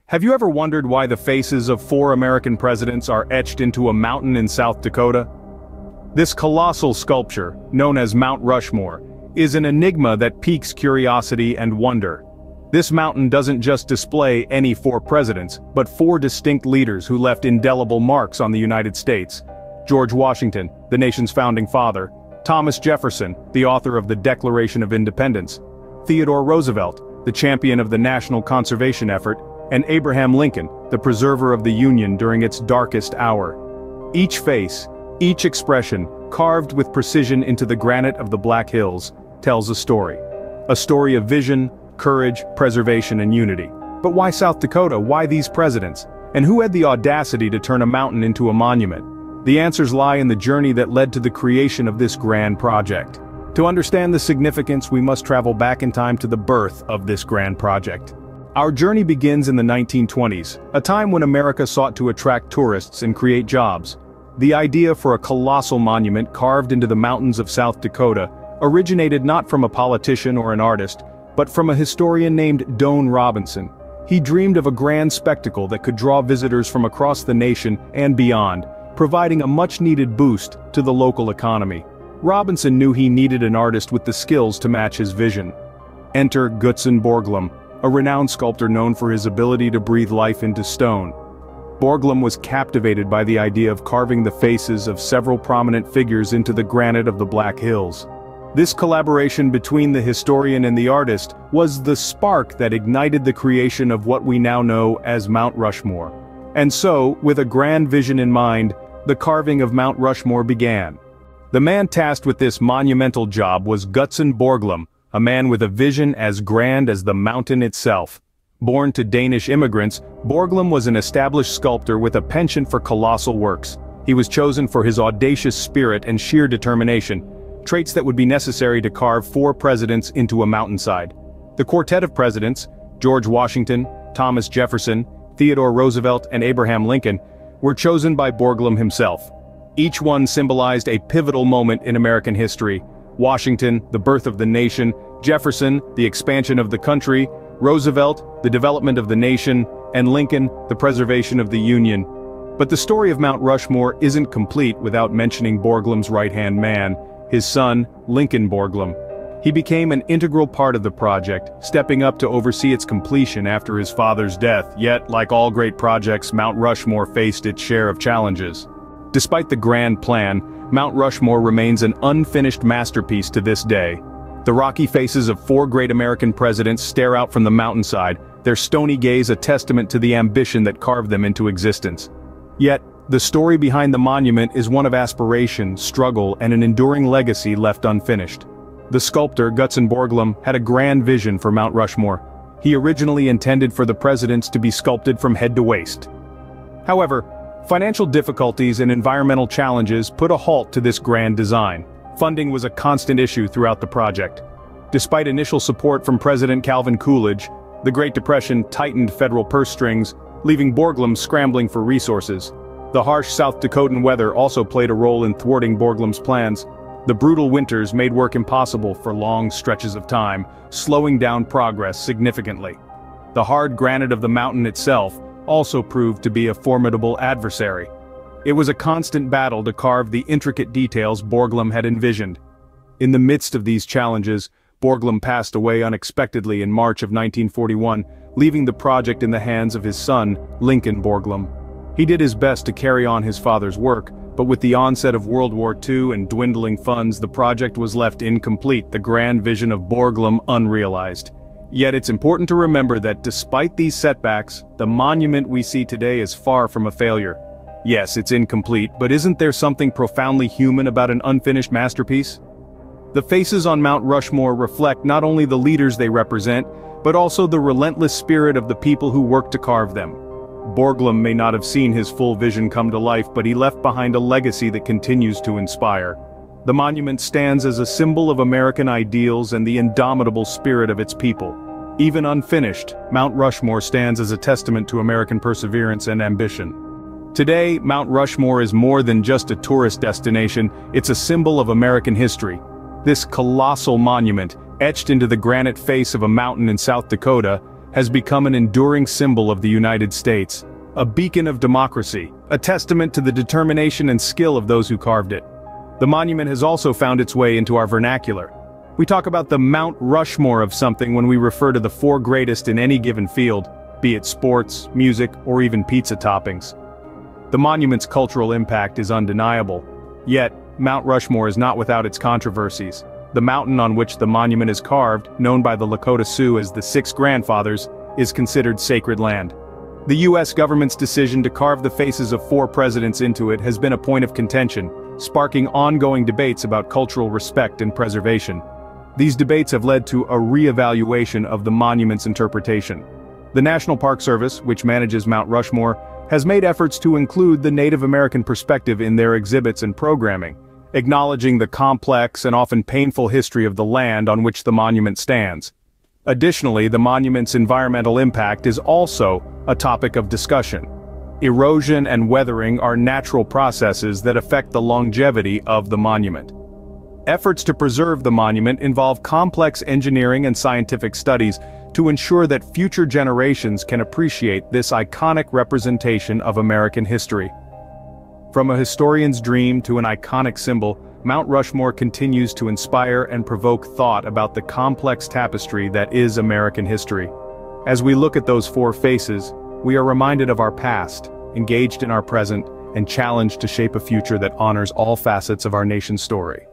Have you ever wondered why the faces of 4 American presidents are etched into a mountain in South Dakota? This colossal sculpture, known as Mount Rushmore, is an enigma that piques curiosity and wonder. This mountain doesn't just display any 4 presidents, but 4 distinct leaders who left indelible marks on the United States. George Washington, the nation's founding father; Thomas Jefferson, the author of the Declaration of Independence; Theodore Roosevelt, the champion of the national conservation effort; and Abraham Lincoln, the preserver of the Union during its darkest hour. Each face, each expression, carved with precision into the granite of the Black Hills, tells a story. A story of vision, courage, preservation, and unity. But why South Dakota? Why these presidents? And who had the audacity to turn a mountain into a monument? The answers lie in the journey that led to the creation of this grand project. To understand the significance, we must travel back in time to the birth of this grand project. Our journey begins in the 1920s, a time when America sought to attract tourists and create jobs. The idea for a colossal monument carved into the mountains of South Dakota originated not from a politician or an artist, but from a historian named Doane Robinson. He dreamed of a grand spectacle that could draw visitors from across the nation and beyond, providing a much-needed boost to the local economy. Robinson knew he needed an artist with the skills to match his vision. Enter Gutzon Borglum, a renowned sculptor known for his ability to breathe life into stone. Borglum was captivated by the idea of carving the faces of several prominent figures into the granite of the Black Hills. This collaboration between the historian and the artist was the spark that ignited the creation of what we now know as Mount Rushmore. And so, with a grand vision in mind, the carving of Mount Rushmore began. The man tasked with this monumental job was Gutzon Borglum, a man with a vision as grand as the mountain itself. Born to Danish immigrants, Borglum was an established sculptor with a penchant for colossal works. He was chosen for his audacious spirit and sheer determination, traits that would be necessary to carve 4 presidents into a mountainside. The quartet of presidents, George Washington, Thomas Jefferson, Theodore Roosevelt, and Abraham Lincoln, were chosen by Borglum himself. Each one symbolized a pivotal moment in American history. Washington, the birth of the nation; Jefferson, the expansion of the country; Roosevelt, the development of the nation; and Lincoln, the preservation of the Union. But the story of Mount Rushmore isn't complete without mentioning Borglum's right-hand man, his son, Lincoln Borglum. He became an integral part of the project, stepping up to oversee its completion after his father's death. Yet, like all great projects, Mount Rushmore faced its share of challenges. Despite the grand plan, Mount Rushmore remains an unfinished masterpiece to this day. The rocky faces of 4 great American presidents stare out from the mountainside, their stony gaze a testament to the ambition that carved them into existence. Yet, the story behind the monument is one of aspiration, struggle, and an enduring legacy left unfinished. The sculptor, Gutzon Borglum, had a grand vision for Mount Rushmore. He originally intended for the presidents to be sculpted from head to waist. However, financial difficulties and environmental challenges put a halt to this grand design. Funding was a constant issue throughout the project. Despite initial support from President Calvin Coolidge, the Great Depression tightened federal purse strings, leaving Borglum scrambling for resources. The harsh South Dakotan weather also played a role in thwarting Borglum's plans. The brutal winters made work impossible for long stretches of time, slowing down progress significantly. The hard granite of the mountain itself also proved to be a formidable adversary. It was a constant battle to carve the intricate details Borglum had envisioned. In the midst of these challenges, Borglum passed away unexpectedly in March of 1941, leaving the project in the hands of his son, Lincoln Borglum. He did his best to carry on his father's work, but with the onset of World War II and dwindling funds, the project was left incomplete, the grand vision of Borglum unrealized. Yet it's important to remember that despite these setbacks, the monument we see today is far from a failure. Yes, it's incomplete, but isn't there something profoundly human about an unfinished masterpiece? The faces on Mount Rushmore reflect not only the leaders they represent, but also the relentless spirit of the people who worked to carve them. Borglum may not have seen his full vision come to life, but he left behind a legacy that continues to inspire. The monument stands as a symbol of American ideals and the indomitable spirit of its people. Even unfinished, Mount Rushmore stands as a testament to American perseverance and ambition. Today, Mount Rushmore is more than just a tourist destination, it's a symbol of American history. This colossal monument, etched into the granite face of a mountain in South Dakota, has become an enduring symbol of the United States, a beacon of democracy, a testament to the determination and skill of those who carved it. The monument has also found its way into our vernacular. We talk about the Mount Rushmore of something when we refer to the four greatest in any given field, be it sports, music, or even pizza toppings. The monument's cultural impact is undeniable. Yet, Mount Rushmore is not without its controversies. The mountain on which the monument is carved, known by the Lakota Sioux as the Six Grandfathers, is considered sacred land. The U.S. government's decision to carve the faces of 4 presidents into it has been a point of contention, sparking ongoing debates about cultural respect and preservation. These debates have led to a re-evaluation of the monument's interpretation. The National Park Service, which manages Mount Rushmore, has made efforts to include the Native American perspective in their exhibits and programming, acknowledging the complex and often painful history of the land on which the monument stands. Additionally, the monument's environmental impact is also a topic of discussion. Erosion and weathering are natural processes that affect the longevity of the monument. Efforts to preserve the monument involve complex engineering and scientific studies to ensure that future generations can appreciate this iconic representation of American history. From a historian's dream to an iconic symbol, Mount Rushmore continues to inspire and provoke thought about the complex tapestry that is American history. As we look at those 4 faces, we are reminded of our past, engaged in our present, and challenged to shape a future that honors all facets of our nation's story.